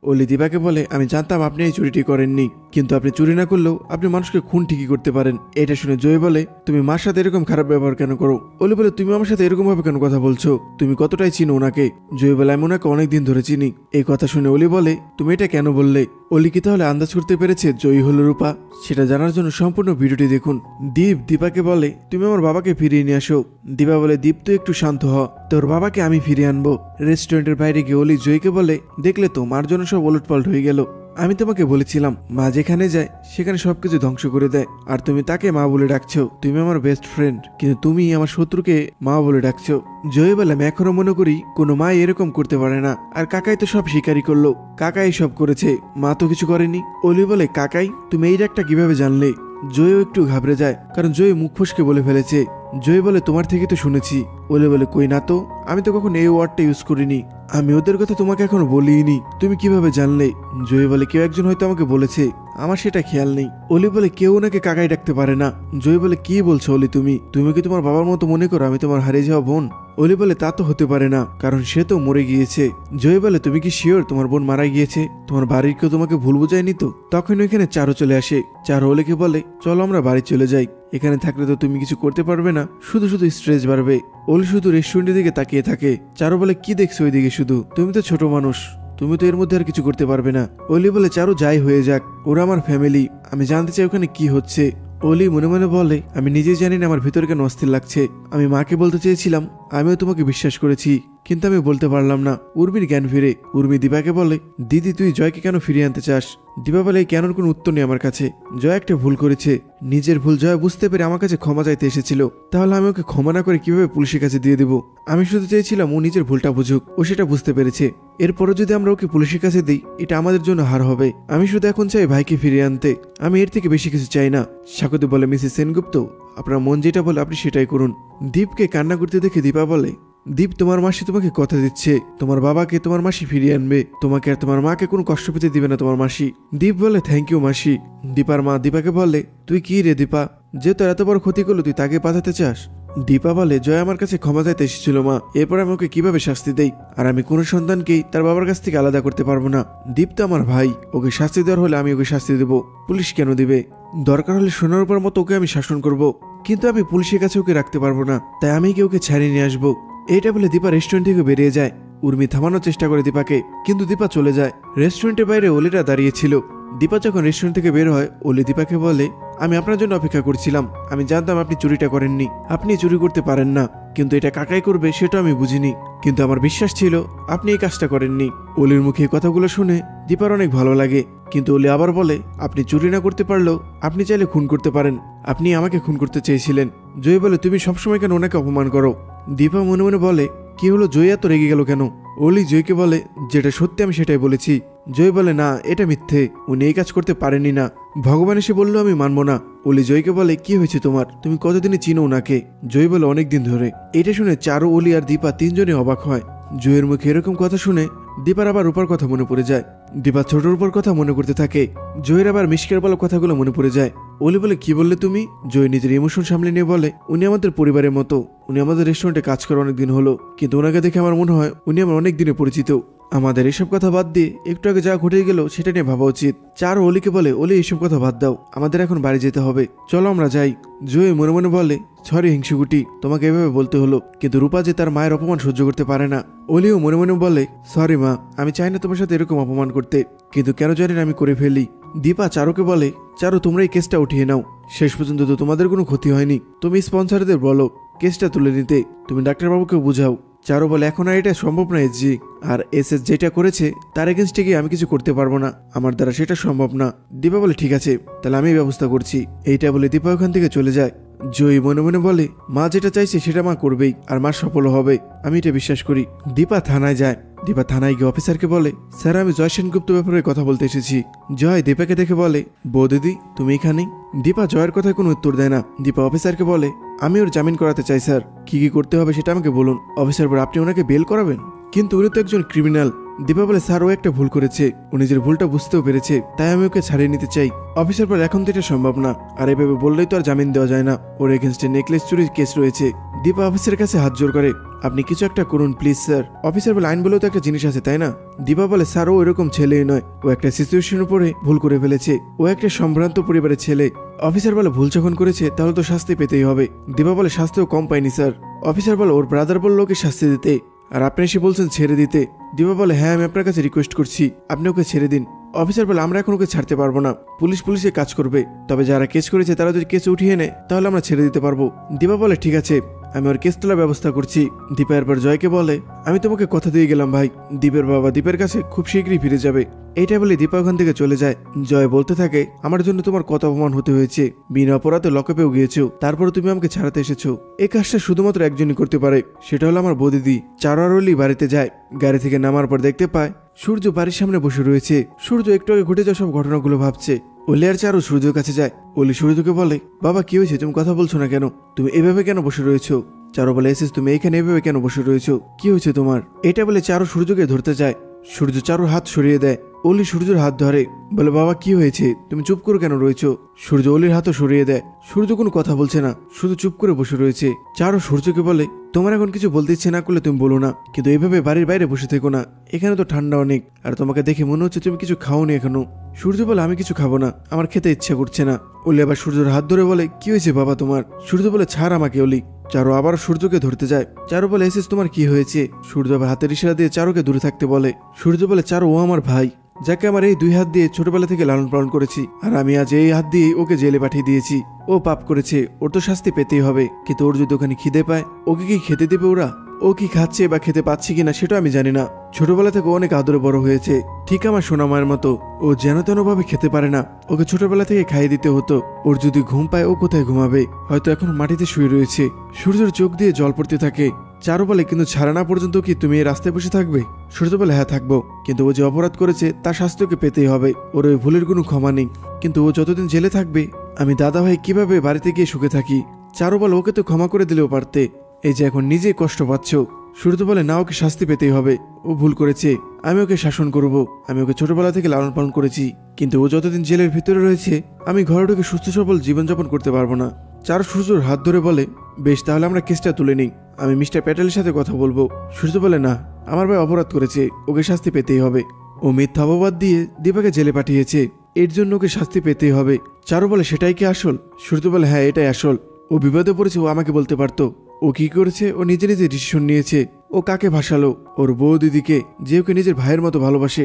অলি দীপাকে বলে, আমি জানতাম আপনি এই চুরিটি করেননি, কিন্তু আপনি চুরি না করলেও আপনি মানুষকে খুন ঠিকই করতে পারেন। এটা শুনে জয় বলে, তুমি মার সাথে এরকম খারাপ ব্যবহার কেন করো? অলি বলে, তুমি আমার সাথে এরকম ভাবে কেন কথা বলছো? তুমি কতটাই চিনো ওনাকে? জয় বলে, আমি ওনাকে অনেকদিন ধরে চিনি। এই কথা শুনে অলি বলে, তুমি এটা কেন বললে? অলি কি তাহলে আন্দাজ করতে পেরেছে জয়ী হলো রূপা? সেটা জানার জন্য সম্পূর্ণ ভিডিওটি দেখুন। দীপ দীপাকে বলে, তুমি আমার বাবাকে ফিরিয়ে নিয়ে আসো। দীপা বলে, দীপ তুই একটু শান্ত হ, তোর বাবাকে আমি ফিরিয়ে আনবো। রেস্টুরেন্টের বাইরে গিয়ে অলি জয়কে বলে, দেখলে তো মার জন্য সব ওলটপালট হয়ে গেল। আমি তোমাকে বলেছিলাম মা যেখানে যায় সেখানে সবকিছু ধ্বংস করে দেয়, আর তুমি তাকে মা বলে ডাকছো। তুমি আমার বেস্ট ফ্রেন্ড, কিন্তু তুমি আমার শত্রুকে মা বলে ডাকছো। জয় বলে, আমি এখনো মনে করি কোনো মা এরকম করতে পারে না, আর কাকাই তো সব স্বীকারই করলো। কাকাই সব করেছে, মা তো কিছু করেনি। অলি বলে, কাকাই? তুমি এই ডাকটা কিভাবে জানলে? জয়ও একটু ঘাবড়ে যায়, কারণ জয় মুখ ফসকে বলে ফেলেছে। জয় বলে, তোমার থেকে তো শুনেছি। অলি বলে, কই না তো, আমি তো কখন এই ওয়ার্ডটা ইউজ করিনি। আমি ওদের কথা তোমাকে এখনো বলিনি, তুমি কিভাবে জানলে? জয় বলে, কেউ একজন হয়তো আমাকে বলেছে, আমার সেটা খেয়াল নেই। অলি বলে, কেউ ওনাকে কাকাই ডাকতে পারে না। জয় বলে, কি বলছো অলি? তুমি কি তোমার বাবার মতো মনে করো আমি তোমার হারিয়ে যাওয়া বোন? অলি বলে, তা তো হতে পারে না, কারণ সে তো মরে গিয়েছে। জয় বলে, তুমি কি শিওর তোমার বোন মারা গিয়েছে? তোমার বাড়ির কেউ তোমাকে ভুল বোঝায়নি তো? তখন ওইখানে চারু চলে আসে। চারু অলিকে বলে, চলো আমরা বাড়ি চলে যাই, এখানে থাকলে তো তুমি কিছু করতে পারবে না, শুধু শুধু স্ট্রেস বাড়বে। অলি শুধু রেস্টুরেন্টের দিকে তাকিয়ে থাকে। চারু বলে, কি দেখছো ওইদিকে? শুধু তুমি তো ছোট মানুষ, তুমি তো এর মধ্যে আর কিছু করতে পারবে না। অলি বলে, চারু যাই হয়ে যাক, ওরা আমার ফ্যামিলি, আমি জানতে চাই ওখানে কি হচ্ছে। অলি মনে মনে বলে, আমি নিজেই জানি না আমার ভিতরে কেন অস্থির লাগছে। আমি মাকে বলতে চেয়েছিলাম আমিও তোমাকে বিশ্বাস করেছি, কিন্তু আমি বলতে পারলাম না। উর্মির জ্ঞান ফিরে। উর্মি দীপাকে বলে, দিদি তুই জয়কে কেন ফিরিয়ে আনতে চাস? দীপা বলে, কেন কোনো উত্তর নেই আমার কাছে। জয় একটা ভুল করেছে, নিজের ভুল জয় বুঝতে পেরে আমার কাছে ক্ষমা চাইতে এসেছিল, তাহলে আমি ওকে ক্ষমা না করে কিভাবে পুলিশের কাছে দিয়ে দেবো? আমি শুধু চেয়েছিলাম ও নিজের ভুলটা বুঝুক, ও সেটা বুঝতে পেরেছে। এরপরও যদি আমরা ওকে পুলিশের কাছে দিই এটা আমাদের জন্য হার হবে। আমি শুধু এখন চাই ভাইকে ফিরিয়ে আনতে, আমি এর থেকে বেশি কিছু চাই না। স্বাগত বলে, মিসেস সেনগুপ্ত আপনার মন যেটা বলে আপনি সেটাই করুন। দীপকে কান্না করতে দেখে দীপা বলে, দীপ তোমার মাসি তোমাকে কথা দিচ্ছে, তোমার বাবাকে তোমার মাসি ফিরিয়ে আনবে, তোমাকে আর তোমার মাকে কোনো কষ্ট পেতে দিবে না তোমার মাসি। দীপ বলে, থ্যাংক ইউ মাসি। দীপার মা দীপাকে বলে, তুই কি রে দীপা, যে তোর এত বড় ক্ষতি করলো তুই তাকে বাঁচাতে চাস? দীপা বলে, জয় আমার কাছে ক্ষমা চাইতে এসেছিল মা, এরপর আমি ওকে কিভাবে শাস্তি দেই? আর আমি কোনো সন্তানকেই তার বাবার কাছ থেকে আলাদা করতে পারবো না। দীপ তো আমার ভাই, ওকে শাস্তি দেওয়ার হলে আমি ওকে শাস্তি দেবো, পুলিশ কেন দিবে? দরকার হলে সোনার উপর মতো ওকে আমি শাসন করব, কিন্তু আমি পুলিশের কাছে ওকে রাখতে পারবো না, তাই আমি কি ওকে ছাড়িয়ে নিয়ে আসবো? এইটা বলে দীপা রেস্টুরেন্ট থেকে বেরিয়ে যায়। উর্মি থামানোর চেষ্টা করে দীপাকে, কিন্তু দীপা চলে যায়। রেস্টুরেন্টের বাইরে অলিরা দাঁড়িয়েছিল। দীপা যখন রেস্টুরেন্ট থেকে বের হয়, অলি দীপাকে বলে, আমি আপনার জন্য অপেক্ষা করছিলাম, আমি জানতাম আপনি চুরিটা করেননি, আপনি চুরি করতে পারেন না, কিন্তু এটা কাকাই করবে সেটা আমি বুঝিনি, কিন্তু আমার বিশ্বাস ছিল আপনি এই কাজটা করেননি। অলির মুখে কথাগুলো শুনে দীপার অনেক ভালো লাগে, কিন্তু অলি আবার বলে, আপনি চুরি না করতে পারলেও আপনি চাইলে খুন করতে পারেন, আপনি আমাকে খুন করতে চেয়েছিলেন। জয় বলে, তুমি সবসময় কেন ওনাকে অপমান করো? দীপা মনে মনে বলে, কি হলো, জয় এত রেগে গেল কেন? অলি জয়কে বলে, যেটা সত্যি আমি সেটাই বলেছি। জয় বলে, না এটা মিথ্যে, উনি এই কাজ করতে পারেনি না, ভগবান এসে বললো আমি মানবো না। অলি জয়কে বলে, কি হয়েছে তোমার, তুমি কতদিনে চিনো ওনাকে? জয় বলে, অনেকদিন ধরে। এটা শুনে চারু, অলি আর দীপা তিনজনই অবাক হয়। জয়ের মুখে এরকম কথা শুনে দীপার আবার রূপার কথা মনে পড়ে যায়। দীপা ছোটর উপর কথা মনে করতে থাকে। জয়ের আবার মিষ্কের বলা কথাগুলো মনে পড়ে যায়। অলি বলে, কি বললে তুমি? জয় নিজের ইমোশন সামলে নিয়ে বলে, উনি আমাদের পরিবারের মতো, উনি আমাদের রেস্টুরেন্টে কাজ করে অনেকদিন হলো, কিন্তু ওনাকে দেখে আমার মনে হয় উনি আমার অনেক দিনে পরিচিত। আমাদের এসব কথা বাদ দিয়ে একটু আগে যা ঘটে গেল সেটা নিয়ে ভাবা উচিত। চারু অলিকে বলে, অলি এসব কথা বাদ দাও, আমাদের এখন বাড়ি যেতে হবে, চলো আমরা যাই। জয় মনে মনে বলে, সরি হিংসুকুটি, তোমাকে এভাবে বলতে হলো, কিন্তু রূপা যে তার মায়ের অপমান সহ্য করতে পারে না। অলিও মনে মনে বলে, সরি মা, আমি চাই না তোমার সাথে এরকম অপমান করতে, কিন্তু কেন জানি না আমি করে ফেলি। দীপা চারুকে বলে, চারু তোমরা এই কেসটা উঠিয়ে নাও, শেষ পর্যন্ত তো তোমাদের কোনো ক্ষতি হয়নি, তুমি স্পন্সরদের বলো কেসটা তুলে নিতে, তুমি ডাক্তারবাবুকে বুঝাও। চারু বলে, এখন আর এটা সম্ভব না এসজি, আর এসএস যেটা করেছে তার এগেনস্টে গিয়ে আমি কিছু করতে পারবো না, আমার দ্বারা সেটা সম্ভব না। দীপা বলে, ঠিক আছে তাহলে আমি ব্যবস্থা করছি। এইটা বলে দীপা ওখান থেকে চলে যায়। জয়ী মনে মনে বলে, মা যেটা চাইছে সেটা মা করবেই, আর মা সফল হবে, আমি এটা বিশ্বাস করি। দীপা থানায় যায়। দীপা থানায় গিয়ে অফিসারকে বলে, স্যার আমি জয় সেনগুপ্ত ব্যাপারে কথা বলতে এসেছি। জয় দীপাকে দেখে বলে, বৌদিদি তুমি এখানেই? দীপা জয়ের কথায় কোনো উত্তর দেয় না। দীপা অফিসারকে বলে, আমি ওর জামিন করাতে চাই স্যার, কি কি করতে হবে সেটা আমাকে বলুন। অফিসার বলে, আপনি ওনাকে বেল করাবেন? কিন্তু উনি তো একজন ক্রিমিনাল। দীপা বলে স্যার ও একটা ভুল করেছে, ও নিজের ভুলটা বুঝতেও পেরেছে, তাই আমি ওকে ছাড়িয়ে নিতে চাই। অফিসার বলে এখন তো এটা সম্ভব না, আর এভাবে বললেই তো আর জামিন দেওয়া যায় না, ওর এগেনস্টে নেকলেস চুরির কেস রয়েছে। দীপা অফিসারের কাছে হাত জোর করে, আপনি কিছু একটা করুন প্লিজ স্যার। অফিসার বলে আইন বলেও তো একটা জিনিস আছে তাই না। দীপা বলে স্যার ও এরকম ছেলেই নয়, ও একটা সিচুয়েশনের উপরে ভুল করে ফেলেছে, ও একটা সম্ভ্রান্ত পরিবারের ছেলে। অফিসার বলে ভুল যখন করেছে তাহলে তো শাস্তি পেতেই হবে। দীপা বলে শাস্তিও কম পাইনি স্যার। অফিসার বলে ওর ব্রাদার বললো ওকে শাস্তি দিতে, আর আপনি এসে বলছেন ছেড়ে দিতে। দীপা বলে হ্যাঁ আমি আপনার কাছে রিকোয়েস্ট করছি, আপনি ওকে ছেড়ে দিন। অফিসার বলে আমরা এখন ওকে ছাড়তে পারবো না, পুলিশে কাজ করবে, তবে যারা কেস করেছে তারা যদি কেস উঠিয়ে নেয় তাহলে আমরা ছেড়ে দিতে পারবো। দীপা বলে ঠিক আছে, আমি ওর কেস তোলার ব্যবস্থা করছি। দীপা এরপর জয়কে বলে আমি তোমাকে কথা দিয়ে গেলাম ভাই, দীপের বাবা দীপের কাছে খুব শীঘ্রই ফিরে যাবে। এইটা বলে দীপা ওখান থেকে চলে যায়। জয় বলতে থাকে আমার জন্য তোমার কত অপমান হতে হয়েছে, বিনা অপরাধে লকআপেও গিয়েছো, তারপরে তুমি আমাকে ছাড়াতে এসেছো। এই কাজটা শুধুমাত্র একজনই করতে পারে, সেটা হলো আমার বৌদিদি। চারু আর অলি বাড়িতে যায়, গাড়ি থেকে নামার পর দেখতে পায় সূর্য বাড়ির সামনে বসে রয়েছে। সূর্য একটু আগে ঘটে যাওয়া সব ঘটনাগুলো ভাবছে। অলি আর চারু সূর্যের কাছে যায়। অলি সূর্যকে বলে বাবা কি হয়েছে, তুমি কথা বলছো না কেন, তুমি এভাবে কেন বসে রয়েছো। চারু বলে এসেছ তুমি এইখানে এভাবে কেন বসে রয়েছো, কি হয়েছে তোমার। এটা বলে চারু সূর্যকে ধরতে যায়, সূর্য চারুর হাত সরিয়ে দেয়। অলি সূর্যের হাত ধরে, বলে বাবা কি হয়েছে, তুমি চুপ করে কেন রয়েছো। সূর্য অলির হাতও সরিয়ে দেয়। সূর্য কোনো কথা বলছে না, শুধু চুপ করে বসে রয়েছে। চারু সূর্যকে বলে তোমার এখন কিছু বলতে ইচ্ছে না করলে তুমি বলো না, কিন্তু এইভাবে বাড়ির বাইরে বসে থেকো না, এখানে তো ঠান্ডা অনেক, আর তোমাকে দেখে মনে হচ্ছে তুমি কিছু খাওনি এখনো। সূর্য বলে আমি কিছু খাবো না, আমার খেতে ইচ্ছে করছে না। অলি আবার সূর্যের হাত ধরে বলে কি হয়েছে বাবা তোমার। সূর্য বলে ছাড় আমাকে অলি। চারু আবার সূর্যকে ধরতে যায়। চারু বলে এসেস তোমার কি হয়েছে। সূর্য আবার হাতের ইশারা দিয়ে চারুকে দূরে থাকতে বলে। সূর্য বলে চারু ও আমার ভাই, যাকে আমার এই দুই হাত দিয়ে ছোটবেলা থেকে লালন পালন করেছি, আর আমি আজ এই হাত দিয়ে ওকে জেলে পাঠিয়ে দিয়েছি। ও পাপ করেছে, ওর তো শাস্তি পেতেই হবে, কিন্তু ওর যদি ওখানে খিদে পায় ওকে কি খেতে দেবে ওরা। ও কি খাচ্ছে বা খেতে পাচ্ছে কিনা সেটা আমি জানি না। ছোটবেলা থেকে অনেক আদরে বড় হয়েছে, ঠিক আমার সোনা মায়ের মতো। ও যেন তেন ভাবে খেতে পারে না, ওকে ছোটবেলা থেকে খাইয়ে দিতে হতো। ওর যদি ঘুম পায় ও কোথায় ঘুমাবে, হয়তো এখন মাটিতে শুয়ে রয়েছে। সূর্যের চোখ দিয়ে জল পড়তে থাকে। চারু বলে কিন্তু ছাড়া না পর্যন্ত কি তুমি এই রাস্তায় বসে থাকবে। সূর্য বলে হ্যাঁ থাকবো, কিন্তু ও যে অপরাধ করেছে তার শাস্তি ওকে পেতেই হবে, ওর ওই ভুলের কোনো ক্ষমা নেই। কিন্তু ও যতদিন জেলে থাকবে আমি দাদা ভাই কিভাবে বাড়িতে গিয়ে সুখে থাকি। চারু বলে ওকে তো ক্ষমা করে দিলেও পারতে, এই যে এখন নিজেই কষ্ট পাচ্ছ। সূর্য বলে না, ওকে শাস্তি পেতেই হবে, ও ভুল করেছে, আমি ওকে শাসন করব। আমি ওকে ছোটবেলা থেকে লালন পালন করেছি, কিন্তু ও যতদিন জেলের ভিতরে রয়েছে আমি ঘরে ঢুকে সুস্থ সবল জীবনযাপন করতে পারবো না। চারু সূর্যর হাত ধরে বলে বেশ, তাহলে আমরা কেসটা তুলে নিই, আমি মিস্টার প্যাটেলের সাথে কথা বলবো। সূর্য বলে না, আমার ভাই অপরাধ করেছে, ওকে শাস্তি পেতেই হবে। ও মিথ্যা অপবাদ দিয়ে দীপাকে জেলে পাঠিয়েছে, এর জন্য ওকে শাস্তি পেতেই হবে। চারু বলে সেটাই কি আসল। সূর্য বলে হ্যাঁ এটাই আসল, ও বিপদে পড়েছে, ও আমাকে বলতে পারতো। ও কি করেছে, ও নিজে নিজে ডিসিশন নিয়েছে। ও কাকে ভাসালো, ওর বউ দিদিকে, যে ওকে নিজের ভাইয়ের মতো ভালোবাসে।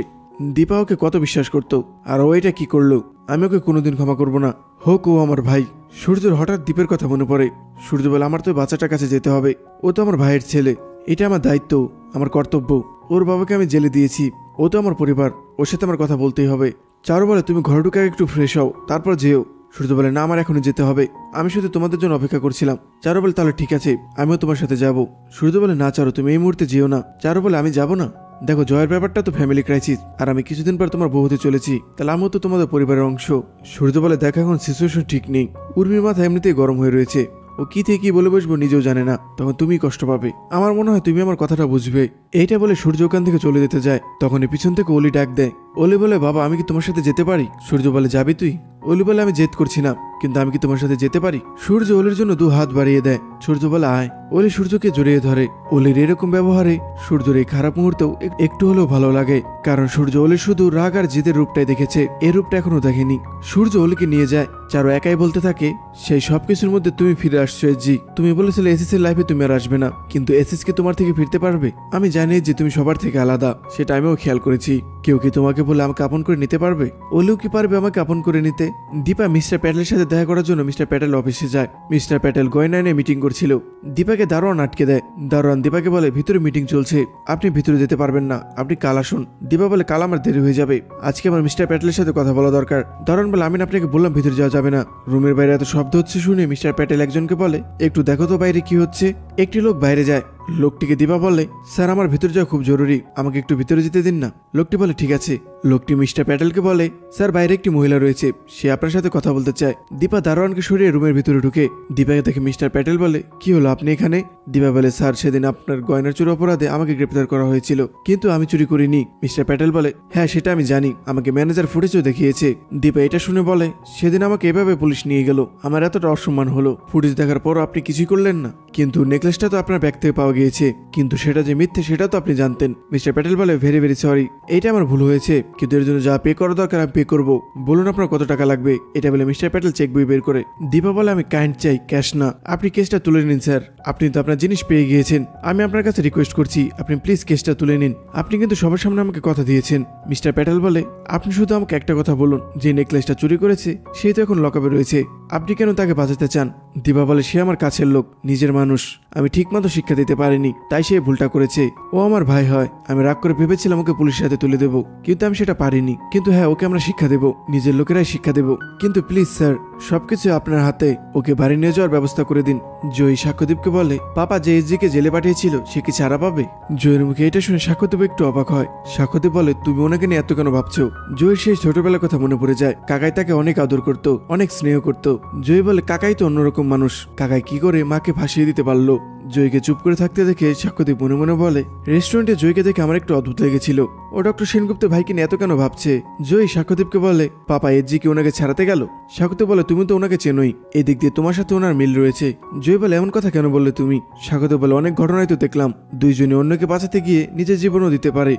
দীপা ওকে কত বিশ্বাস করতো, আর ও এটা কি করলো। আমি ওকে কোনোদিন ক্ষমা করবো না, হোক ও আমার ভাই। সূর্যের হঠাৎ দীপের কথা মনে পড়ে। সূর্য বলে আমার তো বাচ্চাটার কাছে যেতে হবে, ও তো আমার ভাইয়ের ছেলে, এটা আমার দায়িত্ব, আমার কর্তব্য। ওর বাবাকে আমি জেলে দিয়েছি, ও তো আমার পরিবার, ওর সাথে আমার কথা বলতেই হবে। চারু বলে তুমি ঘরে ঢুকে একটু ফ্রেশ হও, তারপর যেও। সূর্য বলে না, আমার এখনই যেতে হবে, আমি শুধু তোমাদের জন্য অপেক্ষা করছিলাম। চারু বলে তাহলে ঠিক আছে, আমিও তোমার সাথে যাব। সূর্য বলে না চারু, তুমি এই মুহূর্তে যেও না। চারু বলে আমি যাব না, দেখো জয়ের ব্যাপারটা তো ফ্যামিলি ক্রাইসিস, আর আমি কিছুদিন পর তোমার বউ হতে চলেছি, তাহলে আমিও তো তোমাদের পরিবারের অংশ। সূর্য বলে দেখো এখন সিচুয়েশন ঠিক নেই, উর্মির মাথা এমনিতেই গরম হয়ে রয়েছে, ও কি থেকে কি বলে বসবো নিজেও জানে না, তখন তুমি কষ্ট পাবে। আমার মনে হয় তুমি আমার কথাটা বুঝবে। এইটা বলে সূর্য ওখান থেকে চলে যেতে যায়, তখনই পিছন থেকে অলি ডাক দেয়। অলি বলে বাবা আমি কি তোমার সাথে যেতে পারি। সূর্য বলে যাবি তুই। অলি বলে আমি জেদ করছি না, কিন্তু আমি কি তোমার সাথে যেতে পারি। সূর্য অলির জন্য দু হাত বাড়িয়ে দেয়। সূর্য বলে আয়। অলি সূর্যকে জড়িয়ে ধরে। অলির এরকম ব্যবহারে সূর্যের এই খারাপ মুহূর্তেও একটু হলেও ভালো লাগে, কারণ সূর্য অলির শুধু রাগ আর জিদের রূপটাই দেখেছে, এই রূপটা এখনো দেখেনি। সূর্য অলিকে নিয়ে যায়। চারু একাই বলতে থাকে সেই সবকিছুর মধ্যে তুমি ফিরে আসছো এসজি, তুমি বলেছিলে এসএস এর লাইফে তুমি আর আসবে না, কিন্তু এসএস কি তোমার থেকে ফিরতে পারবে। আমি জানি যে তুমি সবার থেকে আলাদা, সেটা আমিও খেয়াল করেছি। কেউ কি তোমাকে বলে আমাকে আপন করে নিতে পারবে। অলিও কি পারবে আমাকে আপন করে নিতে। দীপা মিস্টার প্যাটেলের সাথে দেখা করার জন্য মিস্টার প্যাটেল অফিসে যায়। মিস্টার প্যাটেল গয়না নিয়ে মিটিং করছিল। দীপাকে দারোয়ান আটকে দেয়। দারোয়ান দীপাকে বলে ভিতরে মিটিং চলছে, আপনি ভিতরে যেতে পারবেন না, আপনি কাল আসুন। দীপা বলে কাল আমার দেরি হয়ে যাবে, আজকে আমার মিস্টার প্যাটেলের সাথে কথা বলা দরকার। দারোয়ান বলে আমি আপনাকে বললাম ভিতরে যাওয়া যাবে না। রুমের বাইরে এত শব্দ হচ্ছে শুনে মিস্টার প্যাটেল একজনকে বলে একটু দেখো তো বাইরে কি হচ্ছে। একটি লোক বাইরে যায়। লোকটিকে দীপা বলে, স্যার আমার ভিতরে যাওয়া খুব জরুরি, আমাকে একটু ভিতরে যেতে দিন না। লোকটি বলে, ঠিক আছে। লোকটি মিস্টার প্যাটেলকে বলে, স্যার বাইরে একটি মহিলা রয়েছে, সে আপনার সাথে কথা বলতে চায়। দীপা দারোয়ানকে সরিয়ে রুমের ভিতরে ঢুকে দীপাকে দেখে মিস্টার প্যাটেল বলে, কি হলো আপনি এখানে? দীপা বলে, স্যার সেদিন আপনার গয়নার চুরি অপরাধে আমাকে গ্রেপ্তার করা হয়েছিল, কিন্তু আমি চুরি করিনি। মিস্টার প্যাটেল বলে, হ্যাঁ সেটা আমি জানি, আমাকে ম্যানেজার ফুটেজও দেখিয়েছে। দীপা এটা শুনে বলে, সেদিন আমাকে এভাবে পুলিশ নিয়ে গেল, আমার এতটা অসম্মান হলো। ফুটেজ দেখার পরও আপনি কিছুই করলেন না। কিন্তু নেকলেসটা তো আপনার ব্যাগ থেকে পাওয়া গিয়েছে, কিন্তু সেটা যে মিথ্যে সেটা তো আপনি জানতেন। মিস্টার প্যাটেল বলে, ভেরি ভেরি সরি, এটা আমার ভুল হয়েছে, কিন্তু এর জন্য যা পে করা দরকার আমি পে করবো। বলুন আপনার কত টাকা লাগবে। এটা বলে মিস্টার প্যাটেল চেক বই বের করে। দীপা বলে, আমি কাইন্ড চাই, ক্যাশ না। আপনি কেসটা তুলে নিন স্যার, আপনি তো আপনার জিনিস পেয়ে গিয়েছেন। আমি আপনার কাছে রিকোয়েস্ট করছি, আপনি প্লিজ কেসটা তুলে নিন। আপনি কিন্তু সবার সামনে আমাকে কথা দিয়েছেন। মিস্টার প্যাটেল বলে, আপনি শুধু আমাকে একটা কথা বলুন, যে নেকলেসটা চুরি করেছে সেই তো এখন লকআপে রয়েছে, আপনি কেন তাকে বাঁচাতে চান? দীপা বলে, সে আমার কাছের লোক, নিজের মানুষ, আমি ঠিকমতো শিক্ষা দিতে পারিনি, তাই সে ভুলটা করেছে। ও আমার ভাই হয়, আমি রাগ করে ভেবেছিলাম ওকে পুলিশের হাতে তুলে দেবো, কিন্তু আমি সেটা পারিনি। কিন্তু হ্যাঁ, ওকে আমরা শিক্ষা দেবো, নিজের লোকেরাই শিক্ষা দেবো। কিন্তু প্লিজ স্যার, সবকিছু আপনার হাতে, ওকে বাড়ি নিয়ে যাওয়ার ব্যবস্থা করে দিন। জয়ী সাক্ষ্যদীপকে বলে, পাপা যে এসজিকে জেলে পাঠিয়েছিল সে কি ছাড়া পাবে? জয়ের মুখে এটা শুনে সাক্ষ্যদীপ একটু অবাক হয়। সাক্ষ্যদীপ বলে, তুমি ওনাকে নিয়ে এত কেন ভাবছো? জয়ের সেই ছোটবেলার কথা মনে পড়ে যায়, কাকাই তাকে অনেক আদর করতো, অনেক স্নেহ করতো। জয় বলে, কাকাই তো অন্যরকম মানুষ, কাকাই কি করে মাকে ভাসিয়ে দিতে পারলো? জয়কে চুপ করে থাকতে দেখে সাক্ষ্যদীপ মনে মনে বলে, রেস্টুরেন্টে জয়কে দেখে আমার একটু অদ্ভুত লেগেছিল, ও ডক্টর সেনগুপ্তের ভাইকে নিয়ে এত কেন ভাবছে? জয় সাক্ষ্যদীপকে বলে, পাপা এসজি কি ওনাকে ছাড়াতে গেল? সাক্ষ্যদীপ বলে, তুমি তো ওনাকে চেনোই, এই দিক দিয়ে তোমার সাথে ওনার মিল রয়েছে। জয় বলে, এমন কথা কেন বললে তুমি? সাক্ষ্যদীপ বলে, অনেক ঘটনায় তো দেখলাম দুইজনে অন্যকে বাঁচাতে গিয়ে নিজের জীবনও দিতে পারে।